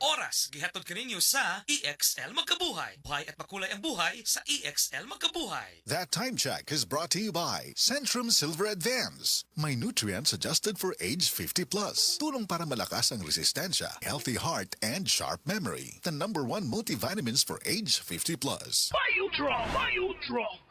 oras gihatod kaninyo sa EXL Magkabuhay. Buhay at makulay ang buhay sa EXL Magkabuhay. That time check is brought to you by Centrum Silver Advance. May nutrients adjusted for age 50 plus. Tulong para malakas ang resistensya, healthy heart, and sharp memory. The #1 multivitamins for age 50 plus. Biodraw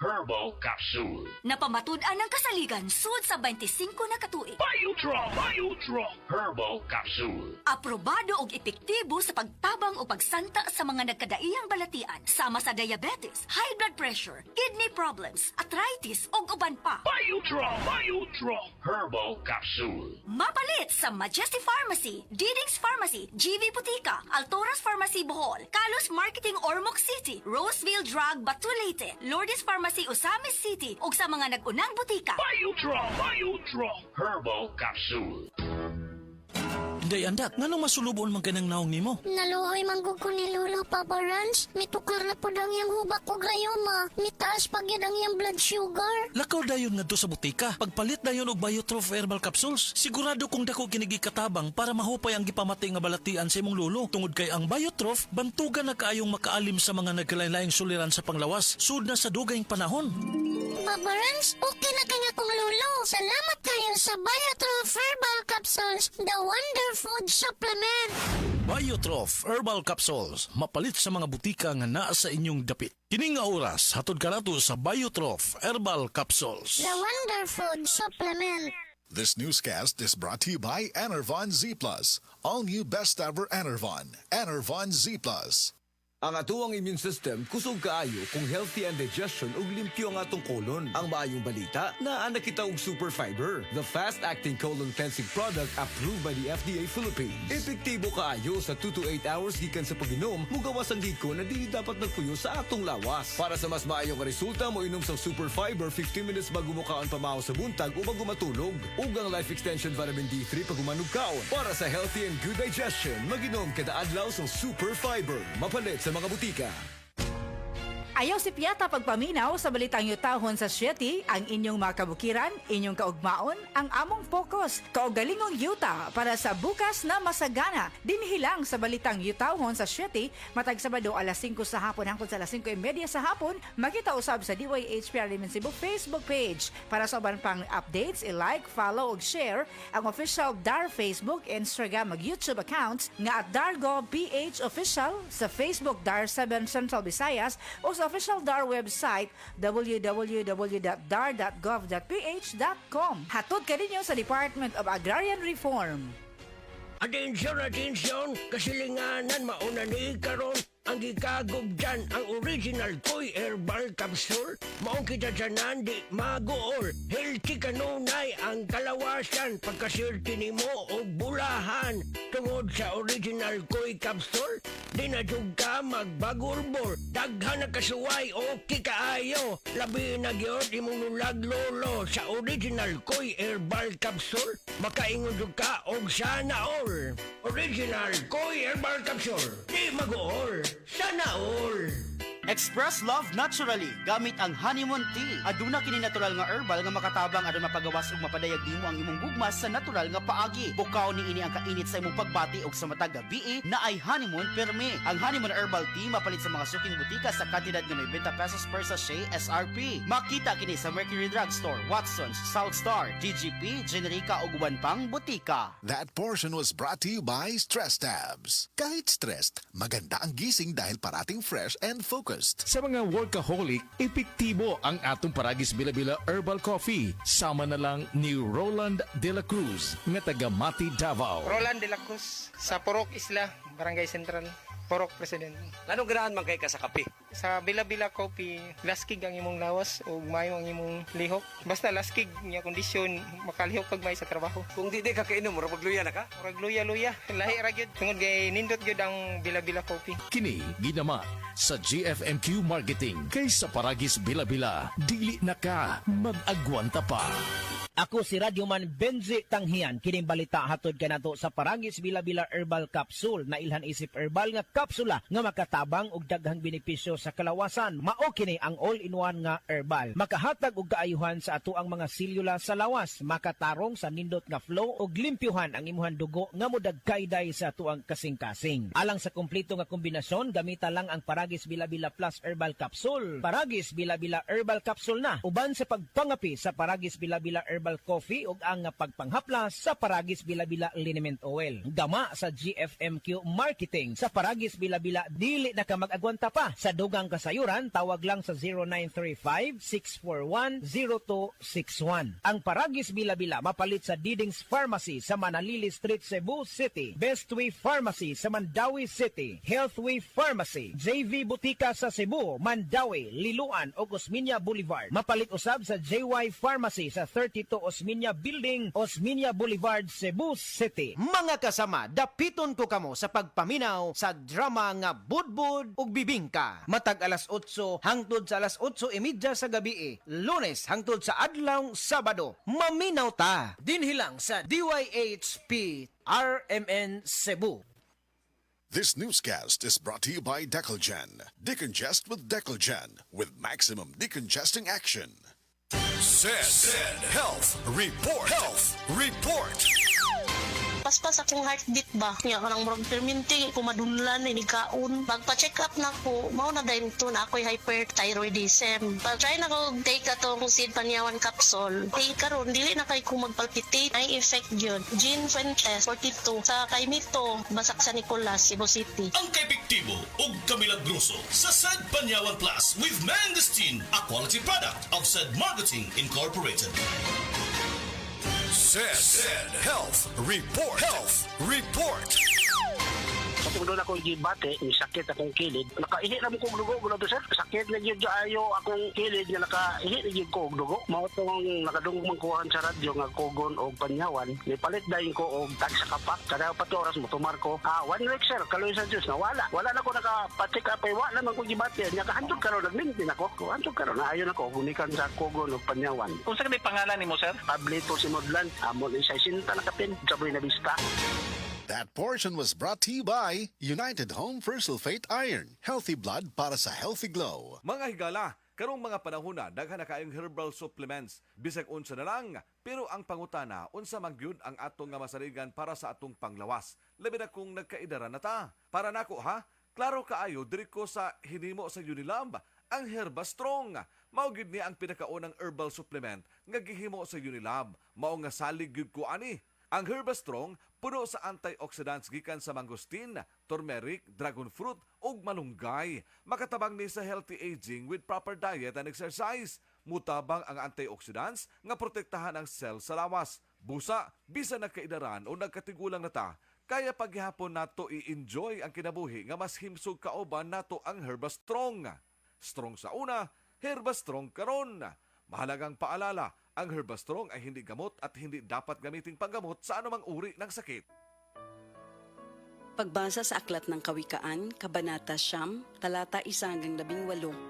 Herbal Capsule. Napamatud-an ng kasaligan sud sa 25 na katuig. Biodraw Herbal Capsule. Aprobado og epektibo sa pagtabang o pagsanta sa mga nagkadaiyang balatian sama sa diabetes, high blood pressure, kidney problems, arthritis ug uban pa. Biodraw Herbal Capsule. Mapalit sa Majesty Pharmacy, Diding's Pharmacy, GV Butika, Altoras Pharmacy Bohol, Kalos Marketing Ormoc City, Roseville Drug Batulete, Lourdes Pharmacy Osamis City ug sa mga nag-unang butika. Biodraw Herbal Capsule. Day andak, nganong masulubon man kanang naong nimo? Naluoy manggug ko ni Lolo, Papa Rans. Mitukar na po ang iyang hubak ko gayoma. Mitaas pag yun ang iyang blood sugar. Lakaw dayon ngadto sa butika. Pagpalit dayon og Biotrof Herbal Capsules. Sigurado kung dako kinigi katabang para mahupay ang gipamatay nga balatian sa imong lolo. Tungod kay ang Biotrof, bantugan na kaayong makaalim sa mga nagkalain-laing suliran sa panglawas. Sud na sa dugayng panahon. Papa Rans, okay na kanya kong Lolo. Salamat kayo sa Biotrof Herbal Capsules, the Wonder Food Supplement. Biotrof Herbal Capsules. Mapalit sa mga butika nga naa sa inyong dapit. Kini nga oras, hatod kanato sa Biotrof Herbal Capsules. The Wonder Food Supplement. This newscast is brought to you by Enervon Z+. All new best ever Enervon. Enervon Z+. Ang atuang immune system kusog kaayo kung healthy ang digestion ug limpyo ang atong colon. Ang maayong balita, naa na kita og Super Fiber, the fast-acting colon cleansing product approved by the FDA Philippines. Epektibo kaayo sa 2 to 8 hours gikan sa pag-inom, mugawas ang hiko na dili dapat nagpuyo sa atong lawas. Para sa mas maayong resulta, mo inom sa Super Fiber 15 minutes bago mo kaon pamahaw sa buntag o bago matulog. Ug ang Life Extension Vitamin D3 pag umanog kaon. Para sa healthy and good digestion, mag-inom kada adlaw sa Super Fiber. Mapalit sa mga butika. Ayaw si Piata pagpaminaw sa balitang yutahon sa Sieti, ang inyong mga kabukiran, inyong kaugmaon, ang among focus, kaugalingong yuta para sa bukas na masagana. Dinihilang sa balitang yutahon sa Sieti, matag Sabado alas 5 sa hapon hangtod sa alas 5:30 sa hapon, makita usab sa DYHPR Limen Cebu Facebook page. Para sa uban pang updates, i-like, follow ug share ang official DAR Facebook, Instagram ug YouTube accounts nga @DarGoPH Official sa Facebook DAR 7 Central Visayas o sa official DAR website www.dar.gov.ph.com. Hatod kaninyo sa Department of Agrarian Reform. Atensyon, kasilinganan mauna ni karon ang gikagog dyan ang original Koy Herbal Capsule. Maong kita dyanan di magool. Healthy kanunay ang kalawasan pagkasirti ni mo o bulahan. Tungod sa original Koy Capsule, di na jug ka magbagurbor. Daghan na kasuway o kikaayo. Labi na gyud imong nulag lolo sa original Koy Herbal Capsule. Makaingon jud ka og sana all. Original Koy Herbal Capsule. Di magool. Sana all. Express love naturally gamit ang honeymoon tea. Aduna kini natural nga herbal nga makatabang aron mapagawas ug mapadayag nimo ang imong gugma sa natural nga paagi. Bukaw ni ini ang kainit sa imong pagbati ug sa matag gabi na ay honeymoon permi. Ang honeymoon herbal tea mapalit sa mga suking butika sa kantidad nga 90 pesos per sachet SRP. Makita kini sa Mercury Drugstore, Watson's, South Star, GGP, Generica ug uban pang butika. That portion was brought to you by Stress Tabs. Kahit stressed, maganda ang gising dahil parating fresh and focused. Sa mga workaholic, epektibo ang atong Paragis Bila-Bila Herbal Coffee. Sama na lang ni Roland De La Cruz, nga taga Mati, Davao. Roland De La Cruz, sa Purok Isla, Barangay Central, Purok President. Anong ganahan man kay ka sa kape? Sa Bila-Bila Coffee, laskig ang imong lawas o mayo ang imong lihok. Basta laskig niya kondisyon, makalihok kag may sa trabaho. Kung di ka kainom, mura magluya na ka? Murag luya-luya, lahi ra gyud. Tungod kay nindot gyud ang Bila-Bila Coffee. Kini ginama sa GFMQ Marketing. Kay sa Paragis Bila-Bila, dili na ka mag-agwanta pa. Ako si Radyoman Benji Tanghian. Kining balita hatod kanato sa Paragis Bila-Bila Herbal Capsule na ilhan isip herbal nga kapsula nga makatabang og daghang benepisyo sa kalawasan. Mao kini ang all-in-one nga herbal. Makahatag og kaayuhan sa ato ang mga selula sa lawas, makatarong sa nindot nga flow og limpyuhan ang imuhang dugo nga modagkayday sa ato ang kasing-kasing. Alang sa kumpleto nga kombinasyon, gamita lang ang Paragis Bila-Bila Plus Herbal Capsule. Paragis Bila-Bila Herbal Capsule na uban sa pagpangapi sa Paragis Bila-Bila Herbal Coffee ug ang pagpanghaplas sa Paragis Bila-Bila Liniment Oil. Gama sa GFMQ Marketing sa Paragis Bila-Bila dili na ka mag-agwanta pa. Sa dugang kasayuran, tawag lang sa 0935-641-0261. Ang Paragis Bila-Bila mapalit sa Didings Pharmacy sa Manalili Street, Cebu City, Bestway Pharmacy sa Mandawi City, Healthway Pharmacy, JV Butika sa Cebu, Mandawi, Liloan o Osmeña Boulevard. Mapalit usab sa JY Pharmacy sa 32 Osmeña Building, Osmeña Boulevard, Cebu City. Mga kasama, dapiton ko kamo sa pagpaminaw sa drama nga Budbud ug Bibingka. Matag alas 8 hangtod sa alas 8:30 sa gabi, Lunes hangtod sa adlaw Sabado. Maminaw ta dinhilang sa DYHP RMN Cebu. This newscast is brought to you by Decolgen. Decongest with Decolgen with maximum decongesting action. Said Health Report. Health Report. Paspas akong heartbeat ba? Nga kanang murag perminti, kumadunlan, inikaon. Pagpa-check up na ko, mao na dahil ito na ako'y hyperthyroidism. Pag-try na ko take atong Sid Panyawan capsule. Take karon dili na kay ko magpalpitate. Ay effect yun. Jean Fuentes, 42. Sa kay Mito, Basak sa Nicolas, Cebu City. Ang kaepektibo ug kamilagroso sa Sad Panyawan Plus with Mangosteen, a quality product of Sad Marketing Incorporated. Said Health Report. Health Report. Kapag doon ako gibate, may sakit akong kilid. Nakaihi na mo kong dugo, gula to sir. Sakit na yun ayo akong kilid nga nakaihi na yun ko dugo. Mao itong nakadungog mangkuhan sa radyo nga Kogon o Panyawan. May palit dahil ko o tag sa kapak. Kada 4 oras mo tumar ko. 1 week sir, kaloy sa Diyos na wala. Wala na ko nakapacheck up ay wala naman ko gibate. Nakahantod karon nagmintin ako. Hantod karon na ayon ako gunikan sa Kogon o Panyawan. Kung saan may pangalan ni mo sir? Pablito si Modlan. Amon isa sinta nakapin. Saboy na bista. That portion was brought to you by United Home for Sulfate Iron. Healthy blood para sa healthy glow. Mga higala, karong mga panahon na daghan na kayong herbal supplements. Bisag unsa na lang, pero ang pangutana, unsa man gyud ang atong nga masarigan para sa atong panglawas. Labi na kung nagkaidara na ta. Para nako ha, klaro kaayo diri ko sa hinimo sa Unilab, ang Herba Strong. Mao gyud ni ang pinakaunang herbal supplement nga gihimo sa Unilab. Mao nga salig gyud ko ani. Ang Herba Strong puno sa antioxidants gikan sa mangosteen, turmeric, dragon fruit ug malunggay. Makatabang ni sa healthy aging with proper diet and exercise. Mutabang ang antioxidants nga protektahan ang cell sa lawas. Busa, bisa nagkaidaran o nagkatigulang na ta, kaya paghihapon nato i-enjoy ang kinabuhi nga mas himsog kauban nato ang Herba Strong. Strong sa una, Herba Strong karon. Mahalagang paalala, ang Herba Strong ay hindi gamot at hindi dapat gamiting panggamot sa anumang uri ng sakit. Pagbasa sa Aklat ng Kawikaan, Kabanata 9, talata 1-18,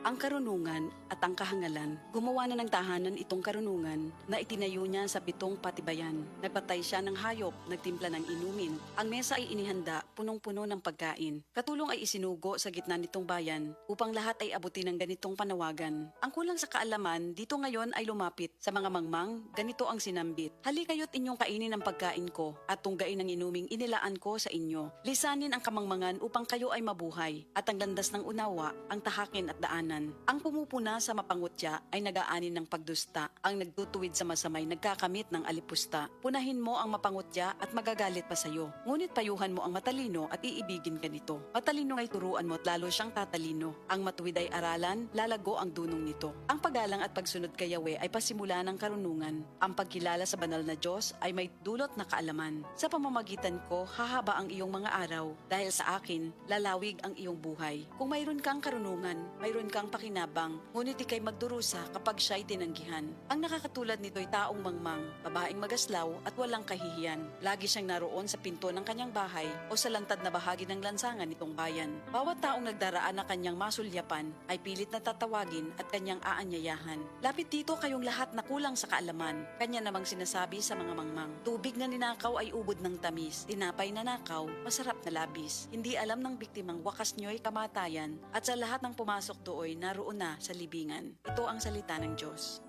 ang karunungan at ang kahangalan. Gumawa na ng tahanan itong karunungan na itinayo niya sa 7 patibayan. Nagpatay siya ng hayop, nagtimpla ng inumin. Ang mesa ay inihanda, punong-puno ng pagkain. Katulong ay isinugo sa gitna nitong bayan upang lahat ay abutin ng ganitong panawagan. Ang kulang sa kaalaman, dito ngayon ay lumapit sa mga mangmang, ganito ang sinambit. Halikayo't inyong kainin ang pagkain ko at tunggain ang inuming inilaan ko sa inyo. Lisanin ang kamangmangan upang kayo ay mabuhay at ang landas ng unawa ang tahakin at daanan. Ang pumupuna sa mapangutya ay nag-aanin ng pagdusta. Ang nagtutuwid sa masamay nagkakamit ng alipusta. Punahin mo ang mapangutya at magagalit pa sayo. Ngunit payuhan mo ang matalino at iibigin ka nito. Matalino ay turuan mo at lalo siyang tatalino. Ang matuwid ay aralan, lalago ang dunong nito. Ang paggalang at pagsunod kay Yahweh ay pasimula ng karunungan. Ang pagkilala sa banal na Diyos ay may dulot na kaalaman. Sa pamamagitan ko, hahaba ang iyong mga araw. Dahil sa akin, lalawig ang iyong buhay. Kung Kung mayroon kang karunungan, mayroon kang pakinabang, ngunit ikay magdurusa kapag siya'y tinanggihan. Ang nakakatulad nito'y taong mangmang, babaeng magaslaw at walang kahihiyan. Lagi siyang naroon sa pinto ng kanyang bahay o sa lantad na bahagi ng lansangan nitong bayan. Bawat taong nagdaraan na kanyang masulyapan ay pilit na tatawagin at kanyang aanyayahan. Lapit dito kayong lahat na kulang sa kaalaman. Kanya namang sinasabi sa mga mangmang, tubig na ninakaw ay ubod ng tamis, tinapay na nakaw, masarap na labis. Hindi alam ng biktimang wakas nyo'y kamatayan at sa lahat ng pumasok dooy naroon na sa libingan. Ito ang salita ng Diyos.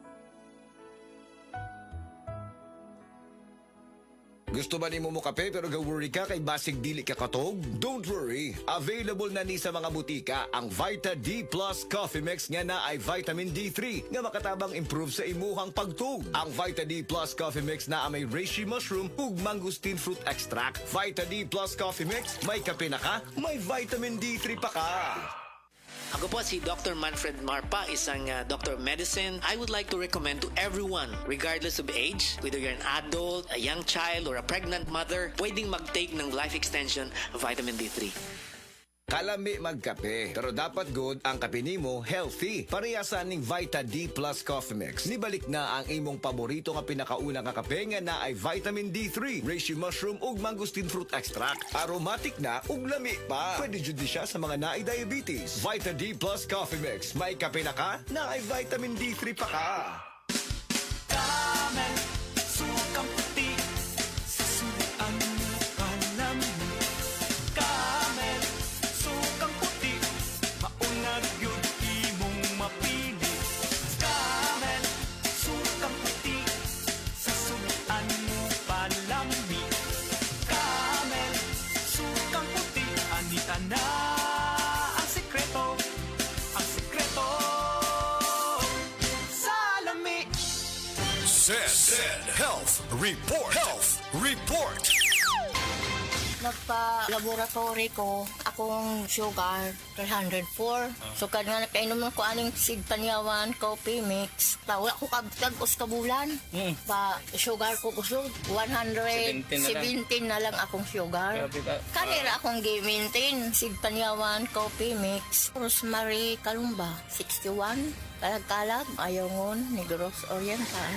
Gusto ba ni mo kape pero ga-worry ka kay basig dili ka katog? Don't worry! Available na ni sa mga butika ang Vita D Plus Coffee Mix nga na ay vitamin D3 nga makatabang improve sa imuhang pagtug. Ang Vita D Plus Coffee Mix na may reishi mushroom ug mangosteen fruit extract. Vita D Plus Coffee Mix, may kape na ka, may vitamin D3 pa ka. Ako po si Dr. Manfred Marpa, isang Doctor of Medicine. I would like to recommend to everyone, regardless of age, whether you're an adult, a young child, or a pregnant mother, pwedeng mag-take ng life extension vitamin D3. Kalami magkape, pero dapat good ang kape nimo healthy. Parehasan ning Vita D Plus Coffee Mix. Nibalik na ang imong paborito nga pinakauna nga kape nga na ay vitamin D3, reishi mushroom ug mangosteen fruit extract. Aromatic na ug lami pa. Pwede jud siya sa mga naay diabetes. Vita D Plus Coffee Mix. May kape na ka, na ay vitamin D3 pa ka. Camel, sukang puti, sasuan panami. Camel, sukang puti, maunag yun imong mapili. Camel, sukang puti, sasuan mo palami. Camel, sukang puti, anita na ang sekreto, ang sekreto. Salami. Zed Health Report. Health Report. Nagpa-laboratory ko, akong sugar, 304. So, kanya nakainom ko aning Sig Panyawan coffee mix. Wala ko kabutag-os kabulan. Pa, sugar ko kusog, 117 na lang akong sugar. Kanira akong gi-maintain, Sig Panyawan coffee mix. Rosemary Kalumba, 61. Kalag-kalag, Ayongon, Negros Oriental.